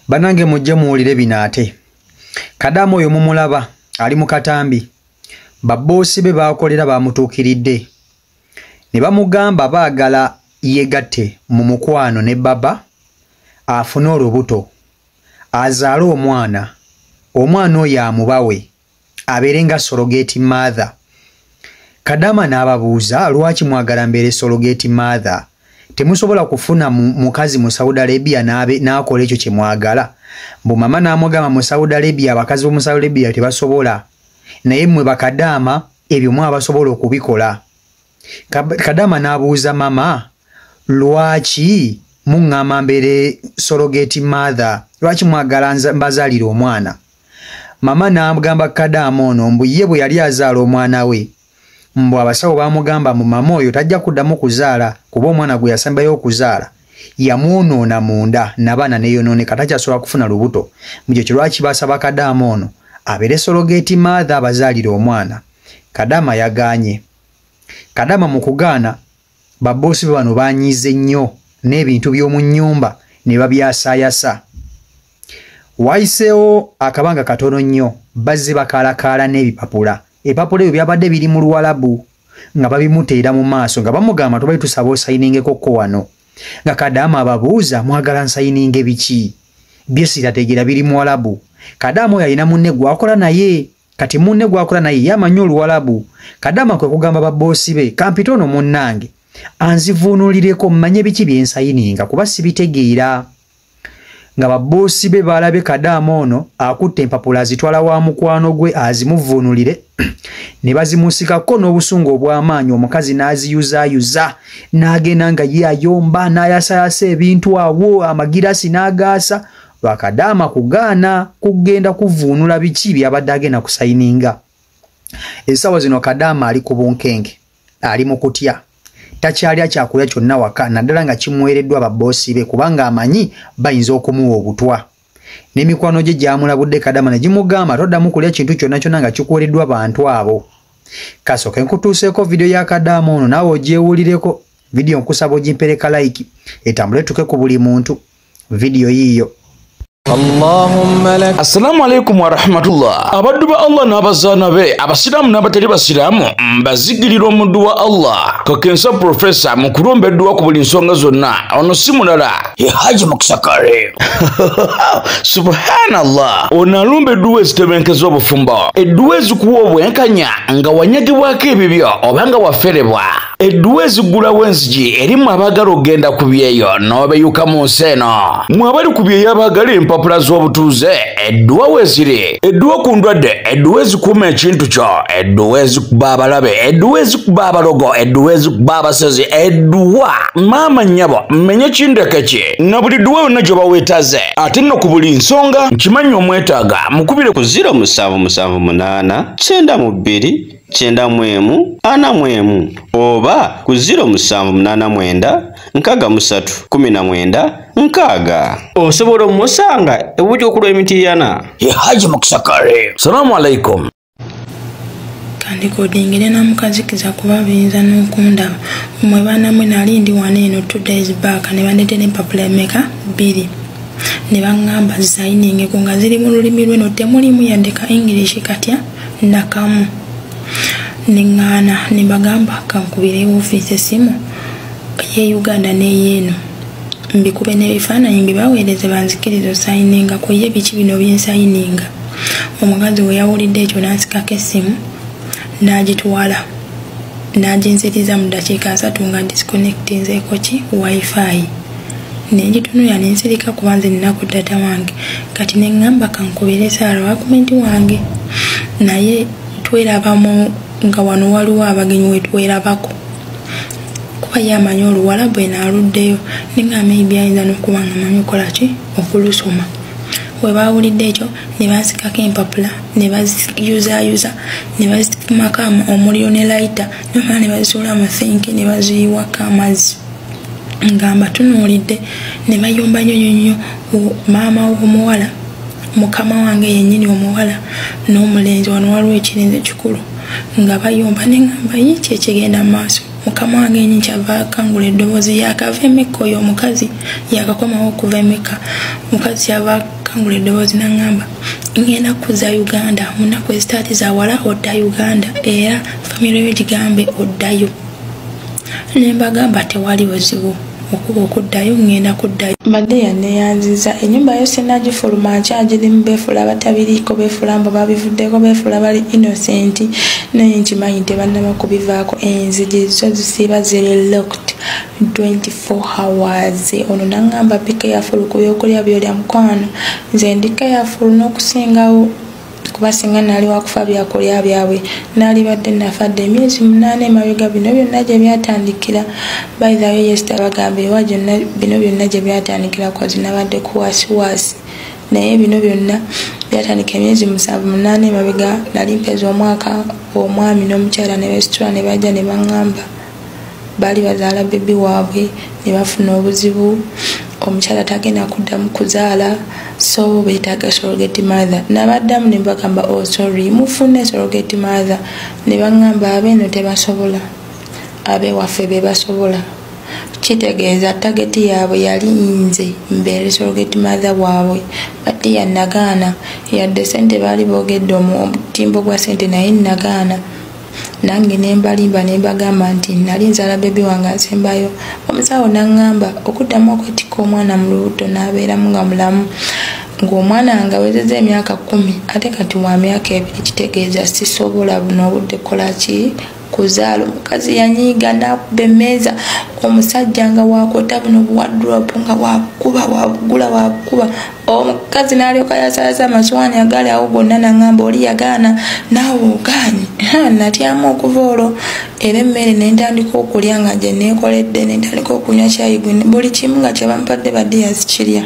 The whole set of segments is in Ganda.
Banange mujje muwulire bino ate. Kadamu oyo mumulaba ali mu katambi. Babboosi be baakolera bamutuukiridde. Ne bamugamba baagala yegatte mu mukwano ne baba afune olubuto azaale omwana oyo amubawe abeerenga surrogate mother. Kadama n'ababuuza lwaki mwagala mbeere surrogate mother? Temusobola kufuna mukazi mu Saudi Arabia n'akola ekyo kye mwagala? Mbu mama n'amugamba mu Saudi Arabia abakazi b'omu Saudi Arabia tebasobola, naye mmwe bakadaama ebyo mwabasobola okubikola. Kadama n'abuuza mama, lwaki muŋŋamba mbeere surrogate mother? Lwaki mwagala mbazaalire omwana? Mama n'agamba Kadama ono mbu ye bwe yali azaala omwana we, mbu abasawo baamugamba mu mama oyo tajja kuddamu kuzaala kuba omwana gwe yasembayo okuzaala yamwonoona munda n'abaana neeyonooneka takyasobola kufuna lubuto. Mu kyo lwaki basaba Kadama ono abeere surrogate mother abazaalire omwana. Kadama yagaanye. Kadama mu kugaana babboosi be bano baanyiize nnyo n'ebintu by'omu nnyumba ne babyasaayasa. Wayiseewo akabanga katono nnyo bazze bakaalakaala n'ebipapula. Ebipapula ebyo byabadde biri mu Luwalabu nga babimuteera mu maaso nga bamugamba tubali tusaba osayiningeko ko wano. Nga Kadama ababuuza mwagala nsayininge biki? Bye sirategeera biri mu Luwalabu. Kadama oyo alina munne gwakola naye, kati munne gwakola naye yamanyi Oluwalabu. Kadama kwe kugamba babboosi be kampitono munnange anzivuunulireko mmanye biki bye nsayininga kuba sibitegeera. Nga babboosi be balabe Kadama ono akutte empapula azitwala wa mukwano gwe azimuvuunulire ne bazimusikako n'obusungu obw'amaanyi. Omukazi n'aziyuzaayuza n'agenda nga ye ayomba n'ayasayasa ebintu awo amagirasi n'agaasa lwa Kadama kugaana kugenda kuvuunula biki byabadde agenda kusayininga. Essaawa zino Kadama ali ku bunkenge, ali mu kutya, takyalya kyakulya kyonna waka naddala nga kimuweereddwa babboosi be kubanga amanyi bayinza okumuwa obutwa. N'emikwano gye gyamulabudde Kadama ne gimugamba toddamu kulya kintu kyonna kyonna nga kikuweereddwa bantu abo. Kasooka nkutuuseeko vidiyo ya Kadama ono naawe ogyewulireko. Vidiyo nkusaba ogimpereka like etambule tuke ku buli muntu. Vidiyo yiiyo. Assalamu alaikum wa rahmatullah. Abaddu ba Allah n'abazaana be abasiraamu n'abatali basiraamu mbazigirira omuddu wa Allah Kakensa Professor mu kulombeddwa ku buli nsonga zonna. Ono si mulala ye Haji Mukisakare. Subhanallah. Ono alombeddwa ezitebenkezo obufumbo, edduwa ezikuwa obwenkanya nga wanyagibwako ebibyo oba nga waferebwa, edduwa ezigulawo enzigi erimu abaagala ogenda ku byeyo n'obeyuka mu nsi eno. Mwe abali ku byeyo abaagala empapula z'obutuuze, edduwa weziri, edduwa ku ndwadde, edduwa ezikuuma ekintu kyo, edduwa ezikuba abalabe, edduwa ezikuba abalogo, edduwa ezikuba abasezi, edduwa maama nnyabo mmenye kindeke ki na buli dduwa yonna gye baweetaze. Ate nno ku buli nsonga nkimanyi omwetaaga mukubire ku 0778 92 91 oba ku 0789 63 19 osobola omusanga ebuuti okulwa emitiiyana ye Haji Mukisakare. Salamu alaikum. Kandikodingire na mukazikiza kuba binza n'okundaba mwe baana mwe nali ndi wano eno 2 days back ne bandeetera empapula emeka 2 ne baŋŋamba zayininge ku nga ziri mu lulimi lweno temulimu yandeka English katya nakamu. Neŋŋaana ne bagamba kankubire ofiisi esimu ye Uganda n'eyeeno mbikube n'ebifaananyi mbibaweereze banzikiriza osayininga ku ye biki bino byensayininga. Omukazi we yawulidde ekyo n'ansikako essimu n'agitwala n'aginziriza mu ddakiika 3 nga disconnectinzeeko ki wifi n'egitunula n'ensirika kuba nze ninaku data wange kati neŋŋamba kankubire Saara wakumenti wange naye twerabamu nga wano waliwo abagenyi wetwerabako kuba yamanyi Oluwalabu eno aluddeyo nenga maybe ayinza n'okuba nga manyi okola ki okulusoma. We baawulidde ekyo ne bansikako empapula ne baziyuzaayuza ne bazikumako omuliro ne layita nomala ne bazisuula mu sinki ne baziyiwako amazzi nga mbatunuulidde ne bayomba nnyo maama w'omuwala mukama wange yennyini omuwala n'omulenzi wano waliwo ekirenze kikulu nga bayomba ne ŋŋamba yiki ekigenda mu maaso mukama wange nkyava akangula eddoboozi yakava emeka oyo omukazi yakakomawo okuva emeka omukazi yava akangula eddoboozi n'aŋŋamba ngenda kuza Uganda mu nnaku ezitaati za wala odda Uganda era famire yo gigambe oddayo ne mbagamba tewali buzibu okuba okuddayo ngenda kuddayo mbadde yanneyanziza ennyumba yo sinagifuluma nkyagirimu beefula batabiriiko beefula mbo babivuddeko beefula bali innocent naye nkimanyi tebannaba kubivaako enzigi zo zisiiba ziri locked 24 hours ono naŋŋamba be careful ku byokulya byolya mukwano nze ndi careful n'okusingawo kuba singa nali wakufa byakulya byabwe nali badde nafadde emyezi 8 emabega bino byonna gye byatandikira by the way yesterday bagambye wa gyonna bino byonna gye byatandikira kwazi nabadde kuwasiwasi naye bino byonna byatandika emyezi 7-8 emabega nali mpeza omwaka omwami n'omukyala ne besitula ne bajja ne baŋŋamba bali bazaala bebi waabwe ne bafuna obuzibu omukyala tagenda kuddamu kuzaala so beetaaga surrogate mother nabaddamu ne bagamba oh sorry mufune surrogate mother ne baŋŋamba abeeno tebasobola abewaffe be basobola kitegeeza tageti yaabwe yali nze mbeere surrogate mother waabwe bati yannagaana yadde sente baali boogedde omutimbo gwa sente naye nagaana nange nembalimba nembagamba nti nali nzaala bebi wange nsembayo omusawo naŋŋamba okuddamu okwetikka omwana mu lubuto n'abeeramu nga mulamu ng'omwana nga awezezza emyaka 10 ate kati wa myaka 2 kitegeeza sisobola buno obudde kolaki kuzaala omukazi yanyiiga n'akuba emmeeza omusajja nga waakota buno buwadropu nga wakuba wabugula wakuba omukazi n'alyoka yasalasa amasowaani agali awo gonna naŋŋamba oli yagaana naawe ogaanyi natyamu okuva olwo era emmere nentandika okulya nga gye neekoledde nentandika okunywa kyayi buli kimu nga kye bampadde badde yazikirya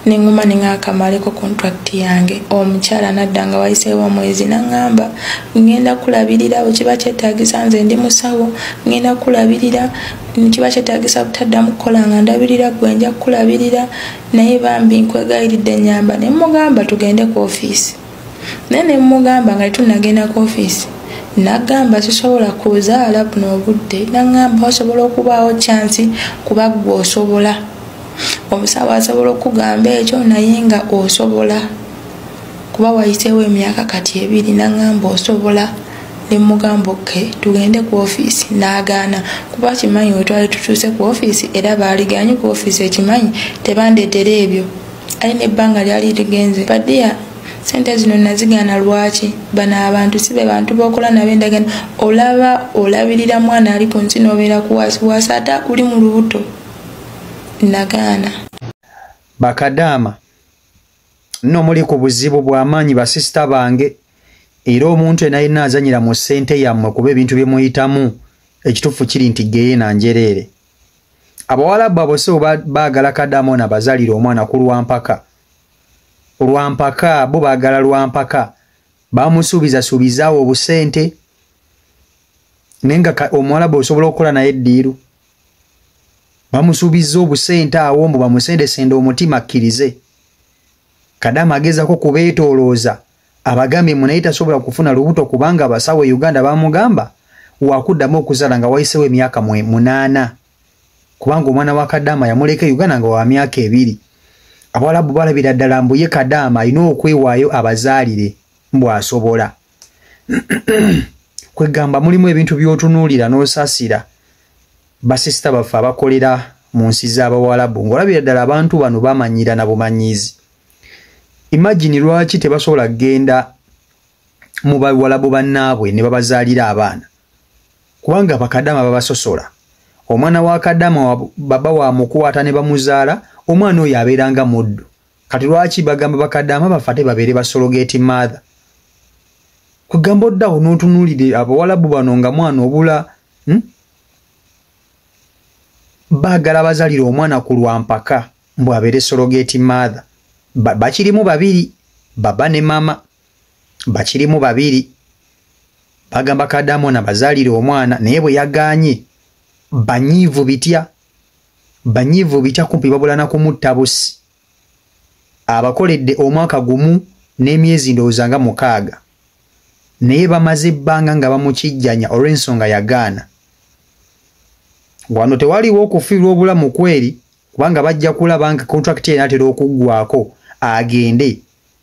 nenguma nengaakamaleko contract yange omukyala nadda nga wayiseewo mwezi naŋŋamba ngenda kulabirira bwe kiba kyetaagisa nze ndi musawo ngenda kulabirira kiba kyetaagisa butaddamu kukola nga ndabirira gwe nja kulabirira naye bambi nkwegayiridde ennyamba ne mugamba tugende ku ofiisi naye ne mugamba nga tunagenda ku ofiisi nagamba sisobola kuzaala buno obudde naŋŋamba osobola okubaawo chansi kuba gwe osobola omusawo asobola okugamba ekyo naye nga osobola kuba wayiseewo emyaka kati 2 naŋŋamba osobola ne mugamba oke tugende ku ofiisi n'agaana kuba kimanyi we twali tutuuse ku ofiisi era baaliganye ku ofiisi ekimanyi tebandeetera ebyo ali n'ebbanga lyali ligenze badiya sente zino nazigaana lwaki bano abantu si be bantu b'okola nabo endagaano olaba olabirira mwana ali ku nsi n'obeera kuwasiwasi ate uli mu lubuto nagaana bakadaama nno muli ku buzibu bw'amaanyi basisita bange era omuntu yenna azanyira mu ssente yammwe kuba ebintu bye muyitamu ekituufu kiri nti geye nanjereere abawalabu abo so baagala kadaama na bazaalira omwana ku lwampaka bo baagala lwampaka bamusuubizasuubizaawo obusente naye nga omuwalabu osobola okukola naye eddiiru bamusuubizza obusente awo mbu bamusendesende omutima akkirize kadaama agezako kubeetoolooza abagambye munaye tasobola kufuna lubuto kubanga abasawo e Uganda bamugamba wakuddamu okuzaala nga wayiseewo emyaka 8 kubanga omwana wa kadaama yamuleka e Uganda nga wa myaka 2 abawalabu balabira ddala mbu ye kadaama alina okwewaayo abazaalire mbu asobola kwegamba mulimu ebintu by'otunuulira n'osasira basisita baffe abakolera mu nsi z'abawalabu ng'olabira ddala abantu bano bamanyira na bumanyizi imagine lwaki tebasobola kgenda mu bawalabu bannaabwe ne babazaalira abaana kubanga bakadaama babasosola omwana wa kadaama baba wamukwata ne bamuzaala omwana oyo abeeranga muddu kati lwaki bagamba bakadaama bafate babeere basologeti mother kugamba oddawo n'otunuulire abawalabu bano nga mwana obula baagala bazaalira omwana ku lwampaka mbu abeere sologeti mother bakirimu babiri baba ne mama bakirimu babiri bagamba kadaamo na bazaalire omwana naye bwe yagaanye banyiivu bitya kumpi babula na kumutta busi abakoledde omwaka gumu n'emyezi ndowooza nga 6 naye bamaze ebbanga nga bamukijjanya olw'ensonga yagaana. Wano tewaliwo okufiirwa obulamu kweri, kubanga bajja kulaba nga kontrakiti enaatera okuggwako agende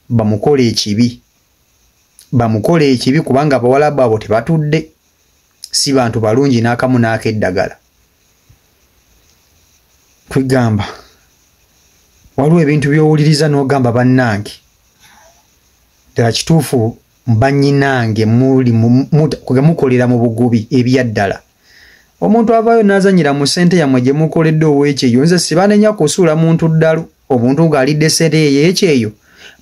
bamukole ekibi. Bamukole ekibi kubanga abawala baabo tebatudde, si bantu balungi n'akamu n'akeddagala. Kwegamba waliwo ebintu by'owuliriza n'ogamba bannange ddala kituufu bannyinange mukolera mu bugubi ebyaddala. Omuntu avaayo n'azanyira mu ssente yammwe gye mukoledde ow'ekyeyo, nze sibanenya kusuula muntu ddalu, omuntu ng'alidde ssente ye ekyeyo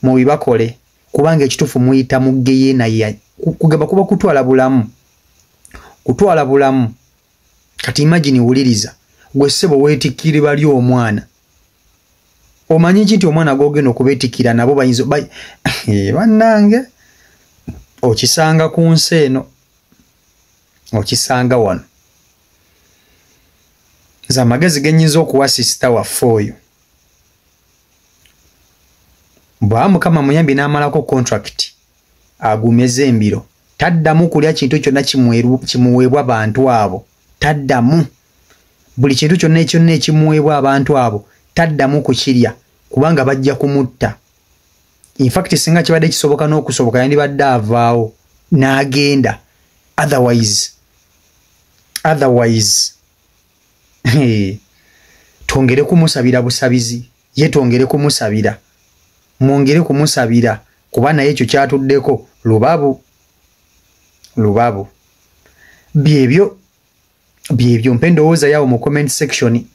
mubibakole, kubanga ekituufu muyita mu geyeena kugamba kuba kutwala bulamu. Kutwala bulamu. Kati imagine wuliriza gwe ssebo weetikkire bali omwana. Omanyi nti omwana gw'ogenda okubeetikkira nabo bayinza bannange okisanga ku nsi eno, okisanga wano. Nze amagezi ge nnyinza okuwa sisita waffe oyo, bw'aba Mukama muyambi n'amalako contract agumeze embiro, taddamu kulya kintu kyonna kimuweebwa abantu abo. Taddamu buli kintu kyonna ekimuweebwa abantu abo taddamu kukirya, kubanga bajja kumutta. In fact singa kibadde kisoboka n'okusoboka yandibadde avaawo n'agenda. Otherwise twongere kumusabira busabizi, ye twongere kumusabira, mwongere kumusabira, kuba naye ekyo kyatuddeko lubabu. Byebyo mpe endowooza yawo mu comment section,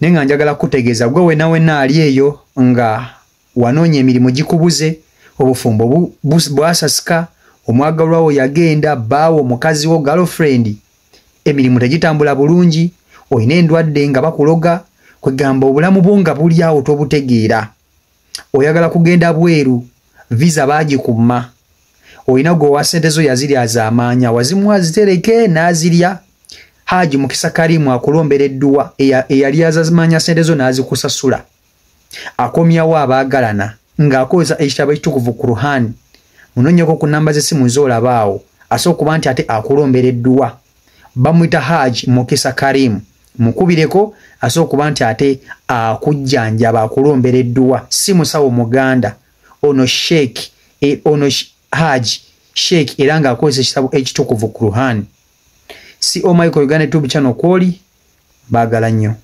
naye nga njagala kutegeeza gwe wenna ali eyo nga wanoonya emirimu gikubuze, obufumbo bwasasika, omwagalwawo yagenda, bbaawo mukazi wo girlfriend, emirimu tegitambula bulungi, olina endwadde nga bakuloga, kwegamba obulamu bwo nga buli awo tobutegeera, oyagala kugenda bweru, visa baagikuma, olina gwe ssente zo yazirya z'amaanya, wazimuwa zitereke n'azirya. Haji Mukisa Karimu akulombera edduwa eyali azamanya ssente zo n'azikusasula. Akomyawo abaagalana ng'akozesa ekitabo ekitukuvu Quran. Munoonyeko ku namba z'essimu z'olabaawo, asooka okuba nti ate akulombera edduwa. Bamuyita Haji Mukisa Karimu. Mukubireko asooka okuba nti ate akujjanjaba akulombera edduwa. Si musawo Muganda, ono Sheikh, ono Haji Sheikh era ng'akozesa ekitabo ekitukuvu Quran. Si Michael Uganda YouTube channel kwoli baagala nnyo.